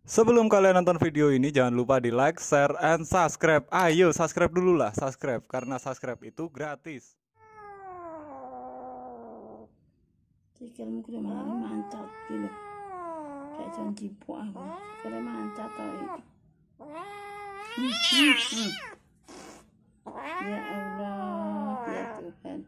Sebelum kalian nonton video ini, jangan lupa di like, share, and subscribe. Ayo subscribe dulu lah, subscribe. Karena subscribe itu gratis. Sikilmu kudu malah mancat gitu. Kayak janji buah aku. Sikilnya mancat tau. Ya Allah, ya Tuhan.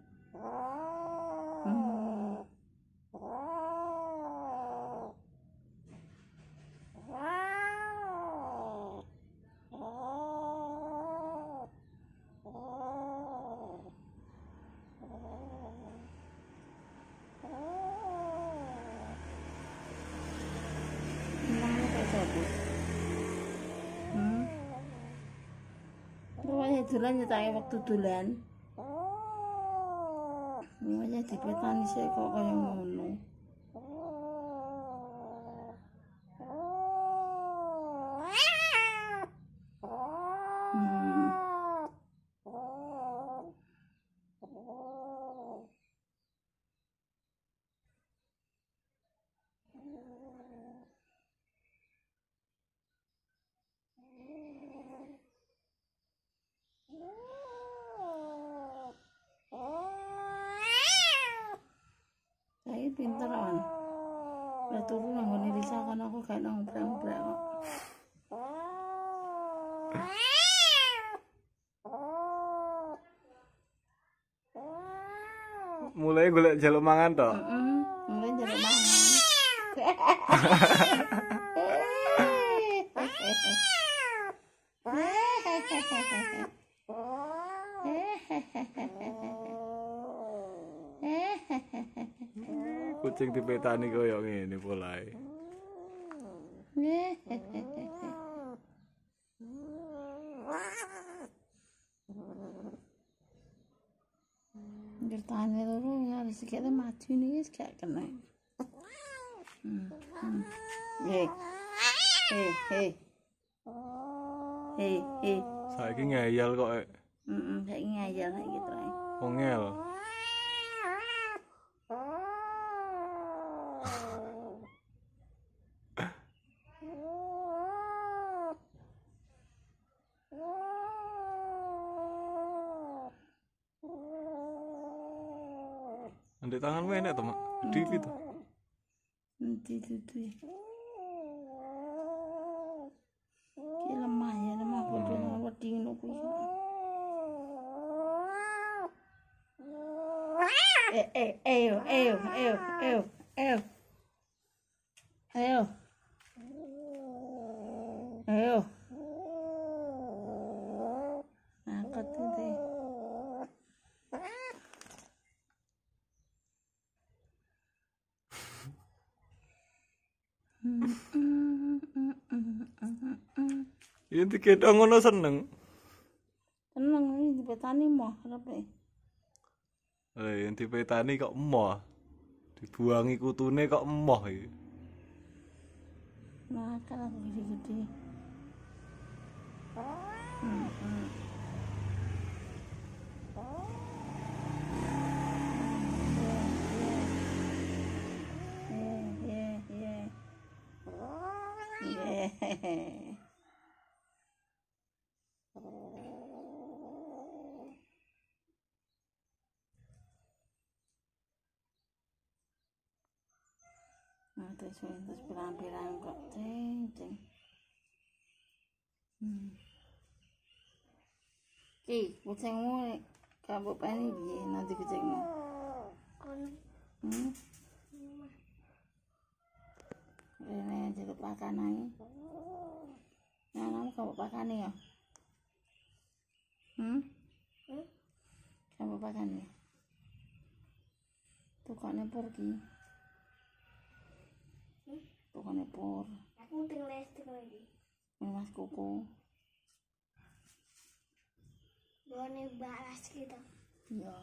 Pokoknya dolan nyetake waktu dolan. Pokoknya dipetani sih kok kaya ngono. Saya pinter kan. Lah turu nang ngene Lisa kan aku gak nang brang-brang kok. Mulai golek jaluk mangan toh. Mulai jaluk mangan. Kucing dipetani koyo ngene polae. Gertane loro ya sikile maju nih wis gak kena. Hei. Saiki ngeyel kok. Saiki ngeyel nek gitu ae. Ongel. Ndek tanganmu enak to, Mak? Gede gitu. Nanti itu. Ki lemah ya, lemah bodoh wedi ngono kuwi. Ayo. Angkat nanti. Yen diketong ngono seneng. Seneng iki dipetani moh arepe. Yen dipetani kok emoh. Dibuangi kutune kok emoh iki. Makan aku gede-gede. Nah, terus pirang-pirang kok ceng. Ki, kucingmu kamu pani piye nanti kucingmu? Ini jadi pakanane. Nah, kamu pakane ya? Kamu pakane. Tukane pergi. Tukane por. Aku tinggal listrik lagi. Mas kuku. Boleh balas gitu. Iya.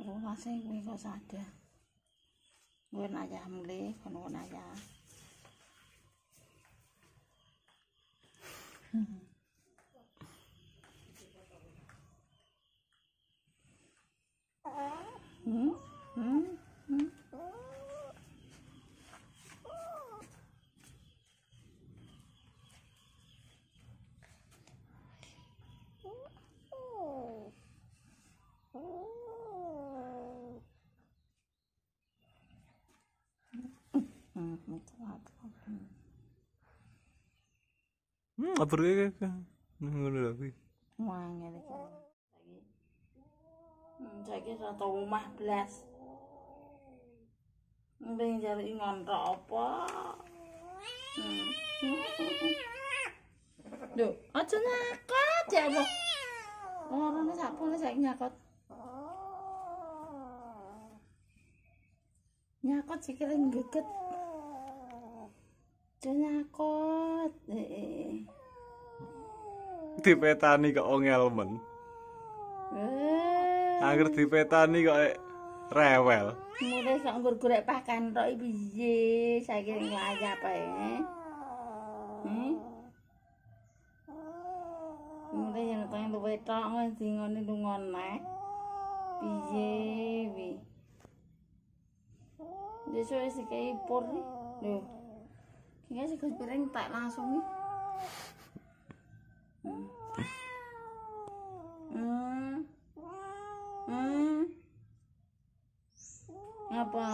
Rasanya gue kok sadar. Gue aja mulai, kono aja. Abrek ngono lho kuwi. Wangel iki. Saiki ora tau omah blas. Mbeng jare ngontok apa? Duh, aja nyakot ya apa? Orone sapune saiki nyakot. Nyakot sikile nggeget. Aja nyakot. Dipetani kok ongel men. Angger dipetani kok rewel. Mulai sak golek pakan tok piye? Saiki nglayap ae. Mulai yen tang luwe tok wis dingone lunga neh. Piye wi? Desa wis iki pur nih. Lho. Iki sing Gus piring tak langsung nih. Apa?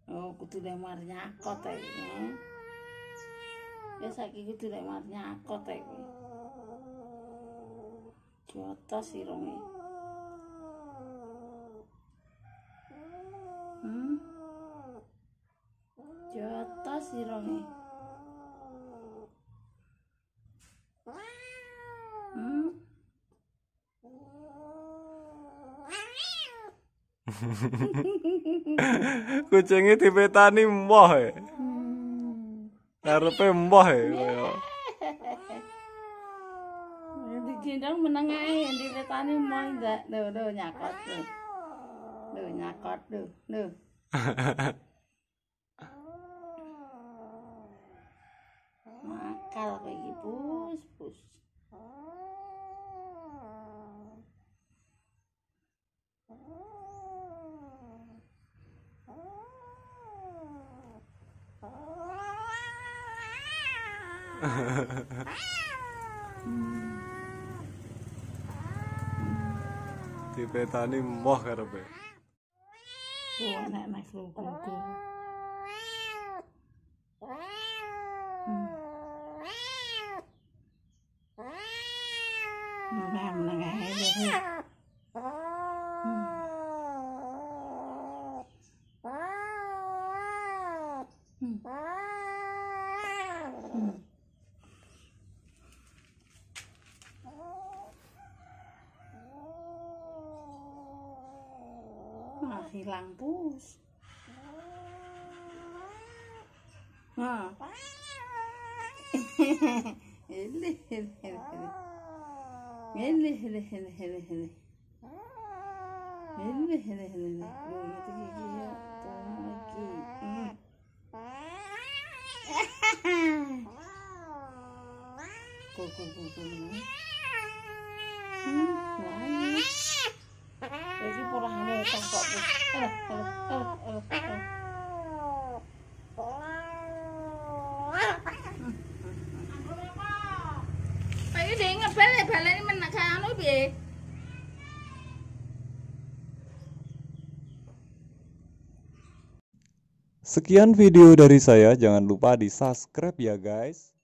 Oh, kudu lemar nyakot iki. Ya saiki kudu lemar nyakot iki. Jotos irunge. Jotos irunge. Kucinge dipetani emoh e. Karepe emoh e kaya. Digendong meneng ae dipetani emoh ndak. Lho nyakot lho. Lho nyakot lho. Makal kowe iki pus. Dipetani emoh karepe. Oh, anak kluku. Meneng ae lho. Hilang pus. Iki puramu kok pus. Ayo deh ngebal menak anu piye? Sekian video dari saya, jangan lupa di subscribe ya guys.